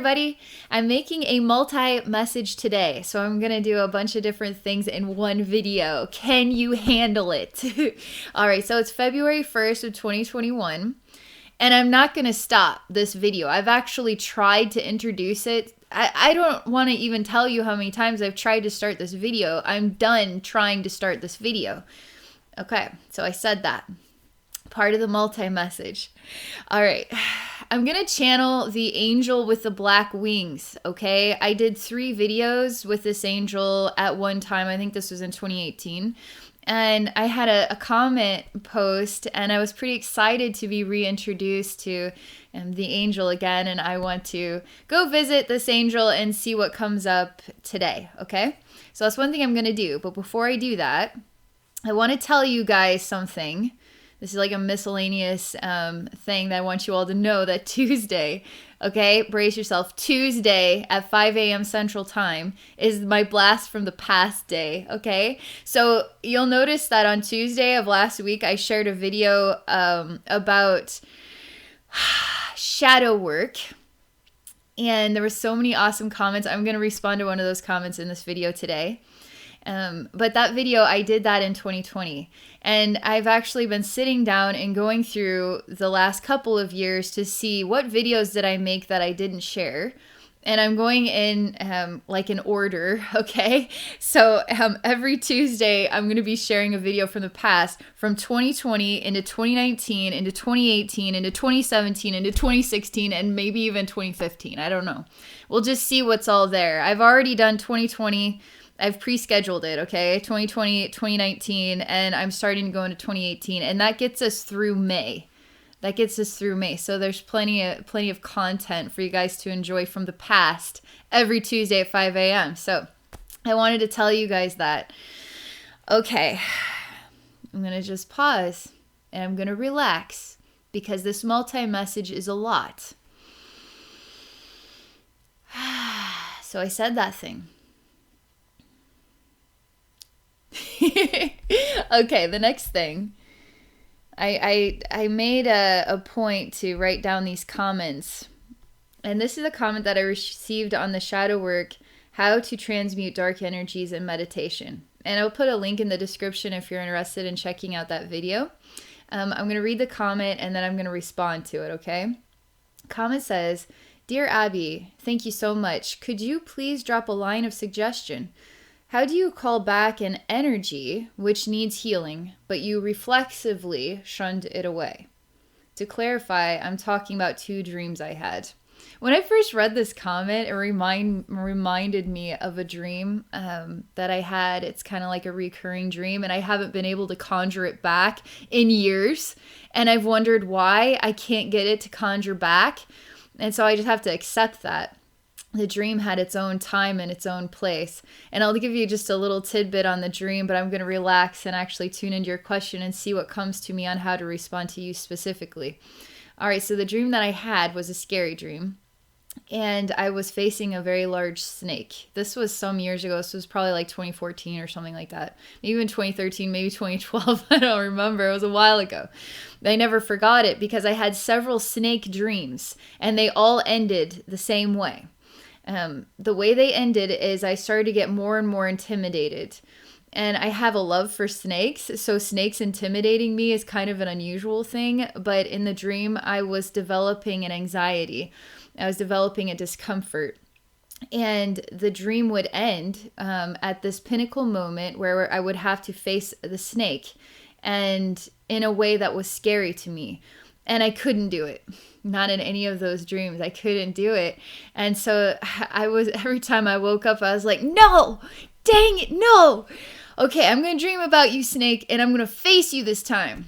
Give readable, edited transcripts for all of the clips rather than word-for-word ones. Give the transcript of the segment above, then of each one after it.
everybody. I'm making a multi-message today, so I'm going to do a bunch of different things in one video. Can you handle it? All right, so it's February 1st of 2021, and I'm not going to stop this video. I've actually tried to introduce it. I don't want to even tell you how many times I've tried to start this video. I'm done trying to start this video. Okay, so I said that. Part of the multi-message. All right. I'm going to channel the angel with the black wings, okay? I did 3 videos with this angel at one time. I think this was in 2018. And I had a comment post, and I was pretty excited to be reintroduced to the angel again. And I want to go visit this angel and see what comes up today, okay? So that's one thing I'm going to do. But before I do that, I want to tell you guys something. This is like a miscellaneous thing that I want you all to know that Tuesday, okay, brace yourself, Tuesday at 5 a.m. Central Time is my blast from the past day, okay? So you'll notice that on Tuesday of last week, I shared a video about shadow work. And there were so many awesome comments. I'm going to respond to one of those comments in this video today. But that video, I did that in 2020. And I've actually been sitting down and going through the last couple of years to see what videos did I make that I didn't share. And I'm going in like in order, okay? So every Tuesday, I'm going to be sharing a video from the past, from 2020 into 2019, into 2018, into 2017, into 2016, and maybe even 2015. I don't know. We'll just see what's all there. I've already done 2020. I've pre-scheduled it, okay? 2020, 2019, and I'm starting to go into 2018, and that gets us through May. So there's plenty of content for you guys to enjoy from the past every Tuesday at 5 a.m. So I wanted to tell you guys that. Okay, I'm going to just pause, and I'm going to relax, because this multi-message is a lot. So I said that thing. Okay, the next thing. I made a point to write down these comments. And this is a comment that I received on the shadow work, how to transmute dark energies in meditation. And I'll put a link in the description if you're interested in checking out that video. I'm going to read the comment and then I'm going to respond to it, okay? Comment says, "Dear Abbey, thank you so much. Could you please drop a line of suggestion? How do you call back an energy which needs healing, but you reflexively shunned it away?" To clarify, I'm talking about 2 dreams I had. When I first read this comment, it reminded me of a dream that I had. It's kind of like a recurring dream, and I haven't been able to conjure it back in years. And I've wondered why I can't get it to conjure back. And so I just have to accept that. The dream had its own time and its own place. And I'll give you just a little tidbit on the dream, but I'm going to relax and actually tune into your question and see what comes to me on how to respond to you specifically. All right, so the dream that I had was a scary dream. And I was facing a very large snake. This was some years ago. This was probably like 2014 or something like that. Maybe even 2013, maybe 2012. I don't remember. It was a while ago. I never forgot it because I had several snake dreams, and they all ended the same way. The way they ended is I started to get more and more intimidated. And I have a love for snakes, so snakes intimidating me is kind of an unusual thing. But in the dream, I was developing an anxiety. I was developing a discomfort. And the dream would end at this pinnacle moment where I would have to face the snake, and in a way that was scary to me. And I couldn't do it. Not in any of those dreams. I couldn't do it. And so every time I woke up, I was like, no, dang it, no. Okay, I'm going to dream about you, snake, and I'm going to face you this time.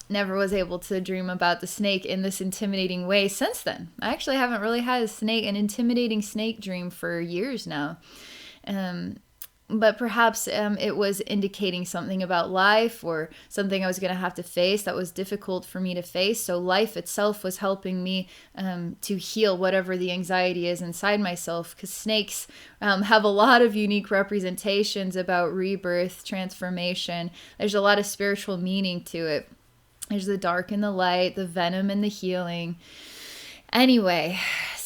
Never was able to dream about the snake in this intimidating way since then. I actually haven't really had an intimidating snake dream for years now. But perhaps it was indicating something about life or something I was going to have to face that was difficult for me to face. So life itself was helping me to heal whatever the anxiety is inside myself, because snakes have a lot of unique representations about rebirth, transformation. There's a lot of spiritual meaning to it. There's the dark and the light, the venom and the healing. Anyway,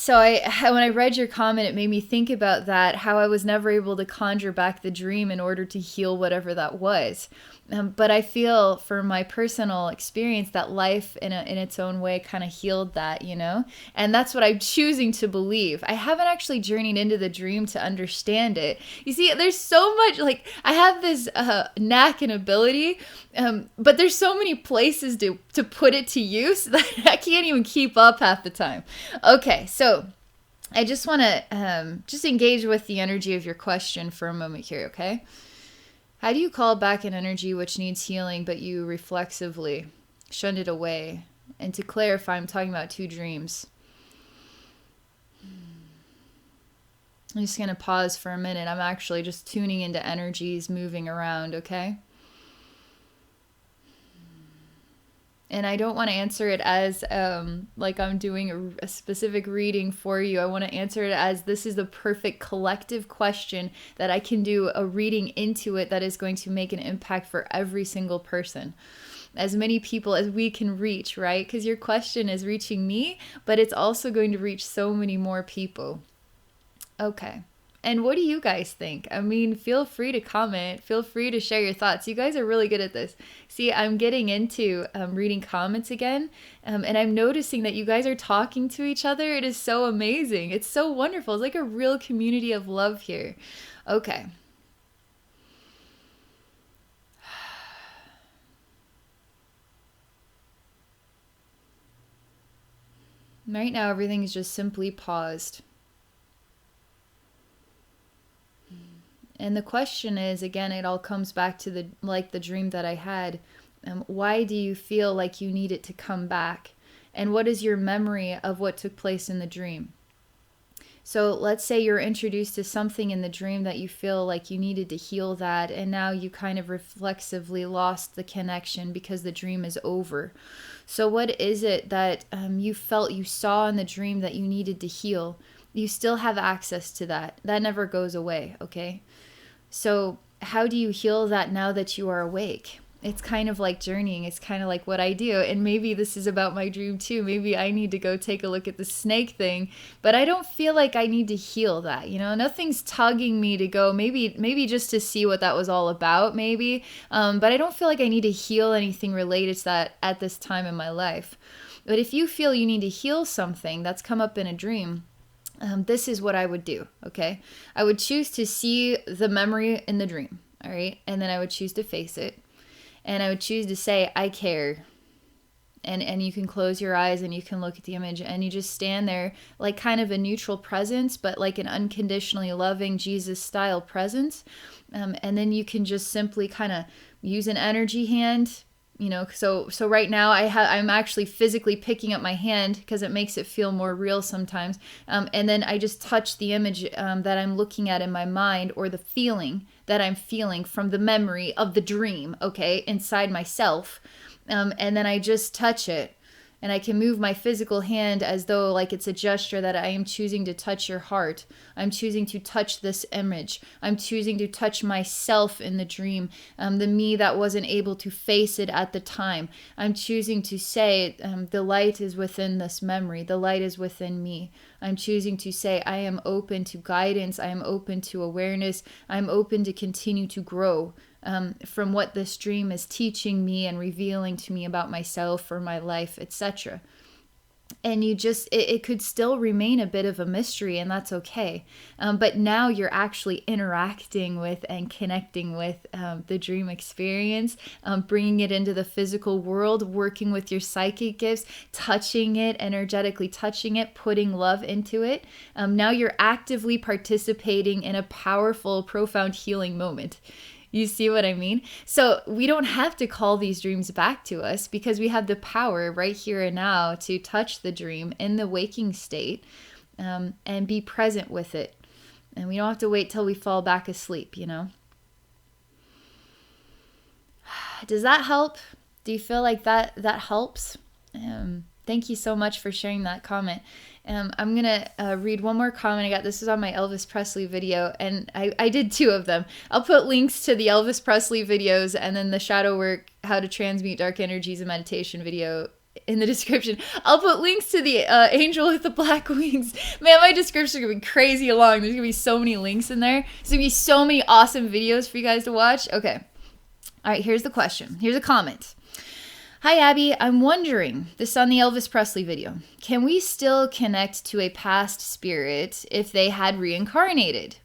So when I read your comment, it made me think about that, how I was never able to conjure back the dream in order to heal whatever that was. But I feel from my personal experience that life in its own way kind of healed that, you know? And that's what I'm choosing to believe. I haven't actually journeyed into the dream to understand it. You see, there's so much, like, I have this knack and ability, but there's so many places to put it to use that I can't even keep up half the time. Okay, so I just want to just engage with the energy of your question for a moment here, okay? How do you call back an energy which needs healing, but you reflexively shunned it away? And to clarify, I'm talking about 2 dreams. I'm just going to pause for a minute. I'm actually just tuning into energies moving around, okay? And I don't want to answer it as like I'm doing a specific reading for you. I want to answer it as this is the perfect collective question that I can do a reading into it that is going to make an impact for every single person. As many people as we can reach, right? Because your question is reaching me, but it's also going to reach so many more people. Okay. And what do you guys think? I mean, feel free to comment. Feel free to share your thoughts. You guys are really good at this. See, I'm getting into reading comments again, and I'm noticing that you guys are talking to each other. It is so amazing. It's so wonderful. It's like a real community of love here. Okay. Right now, everything is just simply paused. And the question is, again, it all comes back to the dream that I had. Why do you feel like you need it to come back? And what is your memory of what took place in the dream? So let's say you're introduced to something in the dream that you feel like you needed to heal that, and now you kind of reflexively lost the connection because the dream is over. So what is it that you felt you saw in the dream that you needed to heal? You still have access to that. That never goes away, okay? So how do you heal that now that you are awake? It's kind of like journeying. It's kind of like what I do. And maybe this is about my dream too. Maybe I need to go take a look at the snake thing, but I don't feel like I need to heal that. You know, nothing's tugging me to go, maybe just to see what that was all about, maybe. But I don't feel like I need to heal anything related to that at this time in my life. But if you feel you need to heal something that's come up in a dream, this is what I would do, okay? I would choose to see the memory in the dream, all right? And then I would choose to face it. And I would choose to say, I care. And you can close your eyes and you can look at the image and you just stand there like kind of a neutral presence, but like an unconditionally loving Jesus-style presence. And then you can just simply kind of use an energy hand. You know, so right now I'm actually physically picking up my hand because it makes it feel more real sometimes. And then I just touch the image that I'm looking at in my mind, or the feeling that I'm feeling from the memory of the dream, okay, inside myself. And then I just touch it. And I can move my physical hand as though like it's a gesture that I am choosing to touch your heart. I'm choosing to touch this image. I'm choosing to touch myself in the dream, the me that wasn't able to face it at the time. I'm choosing to say, the light is within this memory. The light is within me. I'm choosing to say, I am open to guidance. I am open to awareness. I'm open to continue to grow. From what this dream is teaching me and revealing to me about myself or my life, etc. And you just, it could still remain a bit of a mystery, and that's okay. But now you're actually interacting with and connecting with the dream experience, bringing it into the physical world, working with your psychic gifts, touching it, energetically touching it, putting love into it. Now you're actively participating in a powerful, profound healing moment. You see what I mean? So we don't have to call these dreams back to us because we have the power right here and now to touch the dream in the waking state and be present with it. And we don't have to wait till we fall back asleep, you know? Does that help? Do you feel like that helps? Thank you so much for sharing that comment. I'm going to read one more comment I got. This is on my Elvis Presley video, and I did 2 of them. I'll put links to the Elvis Presley videos and then the shadow work, how to transmute dark energies and meditation video in the description. I'll put links to the angel with the black wings. Man, my description is going to be crazy long. There's going to be so many links in there. There's going to be so many awesome videos for you guys to watch. Okay. All right, here's the question. Here's a comment. Hi, Abby. I'm wondering, this is on the Elvis Presley video, can we still connect to a past spirit if they had reincarnated?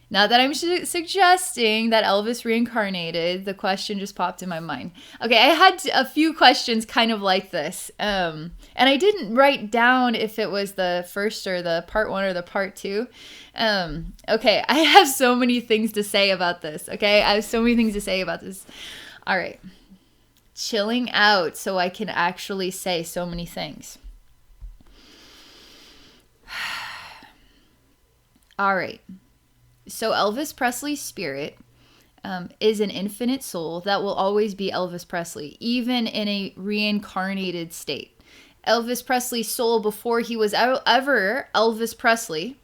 Not that I'm suggesting that Elvis reincarnated. The question just popped in my mind. Okay, I had a few questions kind of like this. And I didn't write down if it was the first or the part one or the part two. Okay, I have so many things to say about this. Okay, I have so many things to say about this. All right. Chilling out so I can actually say so many things. All right. So Elvis Presley's spirit is an infinite soul that will always be Elvis Presley, even in a reincarnated state. Elvis Presley's soul, before he was ever Elvis Presley,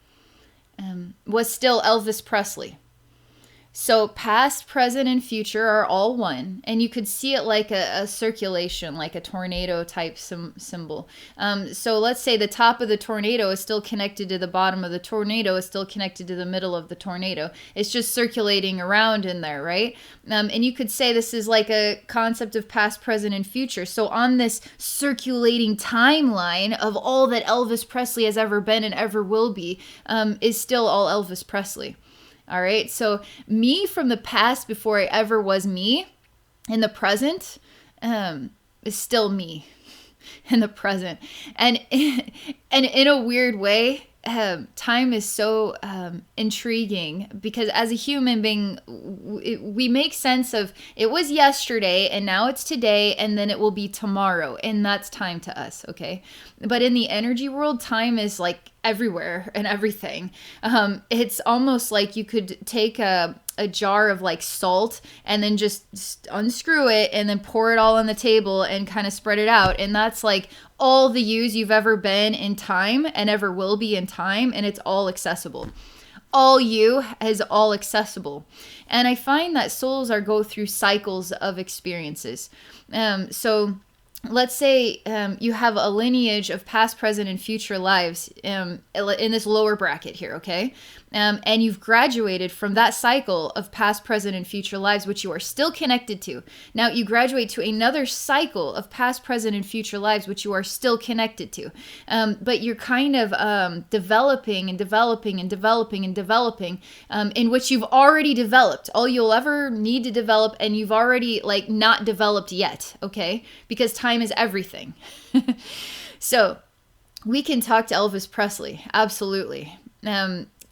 was still Elvis Presley. So past, present, and future are all one. And you could see it like a circulation, like a tornado type symbol. So let's say the top of the tornado is still connected to the bottom of the tornado, is still connected to the middle of the tornado. It's just circulating around in there, right? And you could say this is like a concept of past, present, and future. So on this circulating timeline of all that Elvis Presley has ever been and ever will be, is still all Elvis Presley. All right, so me from the past before I ever was me in the present is still me in the present. And in a weird way, time is so intriguing because as a human being, we make sense of it was yesterday and now it's today and then it will be tomorrow. And that's time to us, okay? But in the energy world, time is like everywhere and everything. It's almost like you could take a jar of like salt and then just unscrew it and then pour it all on the table and kind of spread it out. And that's like all the yous you've ever been in time and ever will be in time. And it's all accessible. All you is all accessible. And I find that souls go through cycles of experiences. So let's say you have a lineage of past, present, and future lives in this lower bracket here, okay? And you've graduated from that cycle of past, present, and future lives, which you are still connected to. Now you graduate to another cycle of past, present, and future lives, which you are still connected to. But you're kind of developing and developing and developing and developing in which you've already developed all you'll ever need to develop, and you've already like not developed yet, okay? Because time is everything. So we can talk to Elvis Presley, absolutely.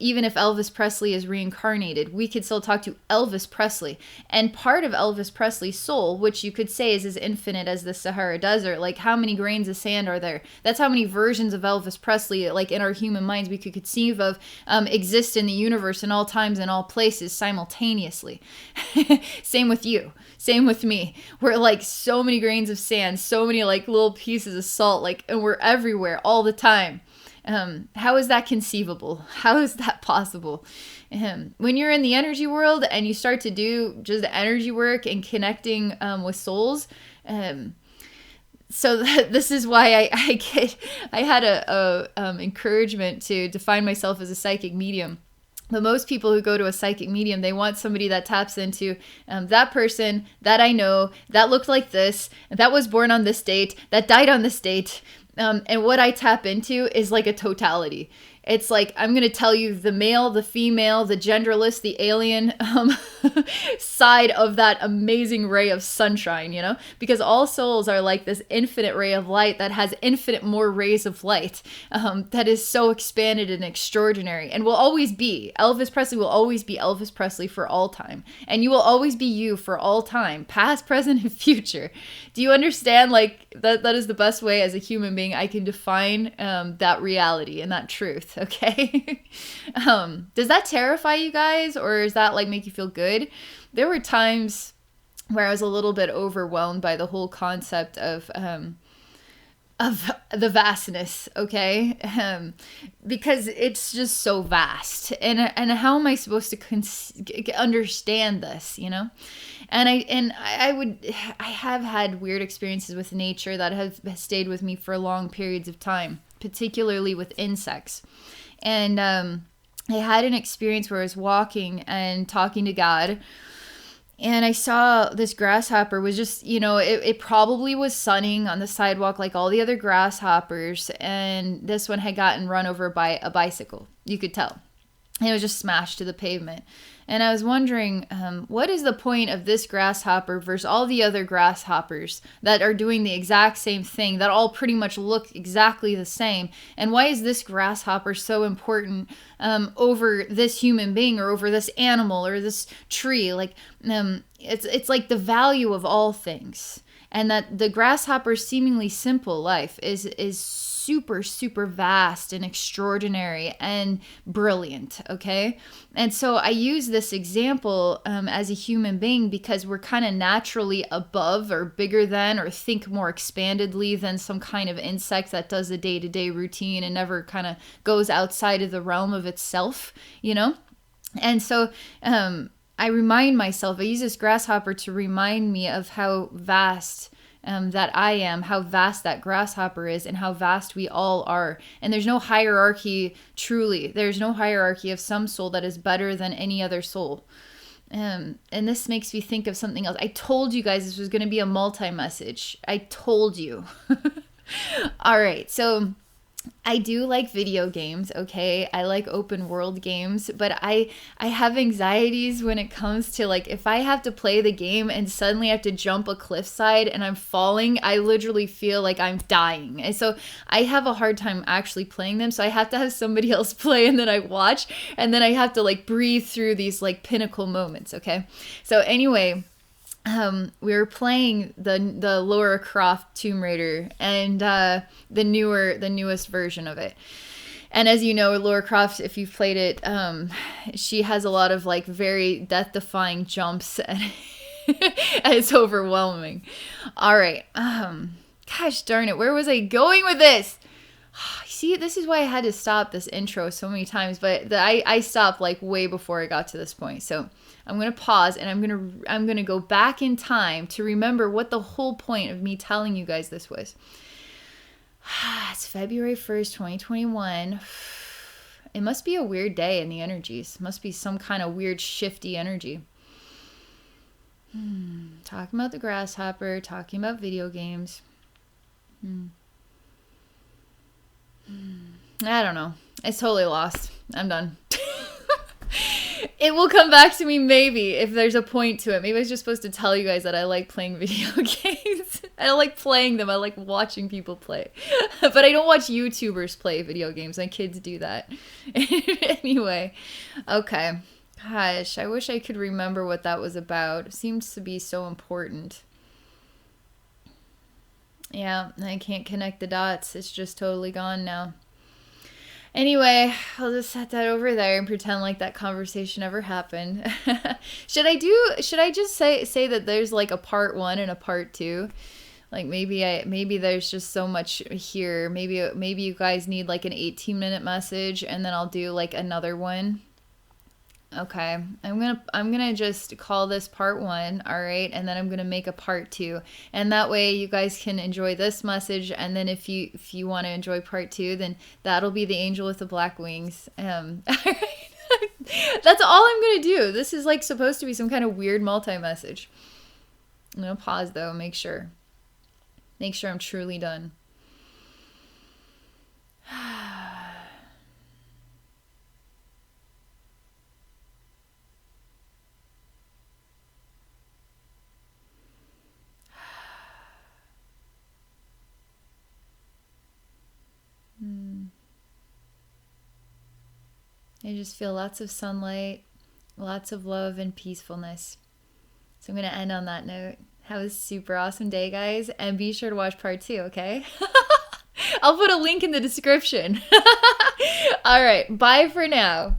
Even if Elvis Presley is reincarnated, we could still talk to Elvis Presley. And part of Elvis Presley's soul, which you could say is as infinite as the Sahara Desert, like how many grains of sand are there? That's how many versions of Elvis Presley, like in our human minds, we could conceive of exist in the universe in all times and all places simultaneously. Same with you. Same with me. We're like so many grains of sand, so many like little pieces of salt, like, and we're everywhere all the time. How is that conceivable? How is that possible? When you're in the energy world and you start to do just the energy work and connecting with souls, so this is why I had a encouragement to define myself as a psychic medium. But most people who go to a psychic medium, they want somebody that taps into that person that I know, that looked like this, that was born on this date, that died on this date. And what I tap into is like a totality. It's like, I'm going to tell you the male, the female, the genderless, the alien side of that amazing ray of sunshine, you know? Because all souls are like this infinite ray of light that has infinite more rays of light that is so expanded and extraordinary and will always be. Elvis Presley will always be Elvis Presley for all time. And you will always be you for all time, past, present, and future. Do you understand? Like, that is the best way as a human being I can define that reality and that truth. Okay. Does that terrify you guys, or does that like make you feel good? There were times where I was a little bit overwhelmed by the whole concept of of the vastness, okay? Because it's just so vast. And how am I supposed to understand this, you know? And I have had weird experiences with nature that have stayed with me for long periods of time, particularly with insects. And I had an experience where I was walking and talking to God, and I saw this grasshopper was just, you know, it probably was sunning on the sidewalk like all the other grasshoppers. And this one had gotten run over by a bicycle. You could tell. And it was just smashed to the pavement. And I was wondering, what is the point of this grasshopper versus all the other grasshoppers that are doing the exact same thing, that all pretty much look exactly the same? And why is this grasshopper so important over this human being or over this animal or this tree? Like, it's like the value of all things. And that the grasshopper's seemingly simple life is super, super vast and extraordinary and brilliant, okay? And so I use this example as a human being because we're kind of naturally above or bigger than or think more expandedly than some kind of insect that does the day-to-day routine and never kind of goes outside of the realm of itself, you know? And so I remind myself, I use this grasshopper to remind me of how vast that I am, how vast that grasshopper is, and how vast we all are. And there's no hierarchy, truly. There's no hierarchy of some soul that is better than any other soul. And this makes me think of something else. I told you guys this was going to be a multi-message. I told you. All right, so I do like video games, okay? I like open world games, but I have anxieties when it comes to, like, if I have to play the game and suddenly I have to jump a cliffside and I'm falling, I literally feel like I'm dying. And so I have a hard time actually playing them, so I have to have somebody else play and then I watch, and then I have to, like, breathe through these, like, pinnacle moments, okay? So anyway, we were playing the Lara Croft Tomb Raider and the newest version of it. And as you know, Lara Croft, if you've played it, she has a lot of, like, very death-defying jumps, and it's overwhelming. All right. Gosh darn it, where was I going with this? See, this is why I had to stop this intro so many times, but I stopped, like, way before I got to this point. So I'm going to pause, and I'm going to go back in time to remember what the whole point of me telling you guys this was. It's February 1st, 2021. It must be a weird day in the energies. Must be some kind of weird shifty energy. Talking about the grasshopper, talking about video games. I don't know. It's totally lost. I'm done. It will come back to me maybe if there's a point to it. Maybe I was just supposed to tell you guys that I like playing video games. I don't like playing them. I like watching people play. But I don't watch YouTubers play video games. My kids do that. Anyway, okay. Gosh, I wish I could remember what that was about. It seems to be so important. Yeah, I can't connect the dots. It's just totally gone now. Anyway, I'll just set that over there and pretend like that conversation never happened. Should I just say that there's, like, a part 1 and a part 2? Like, maybe there's just so much here. Maybe you guys need, like, an 18-minute message, and then I'll do, like, another one. Okay, I'm gonna just call this part 1, all right, and then I'm gonna make a part 2, and that way you guys can enjoy this message, and then if you want to enjoy part 2, then that'll be the angel with the black wings. All right. That's all I'm gonna do. This is, like, supposed to be some kind of weird multi-message. I'm gonna pause though, make sure I'm truly done. I just feel lots of sunlight, lots of love and peacefulness. So I'm going to end on that note. Have a super awesome day, guys. And be sure to watch part 2, okay? I'll put a link in the description. All right. Bye for now.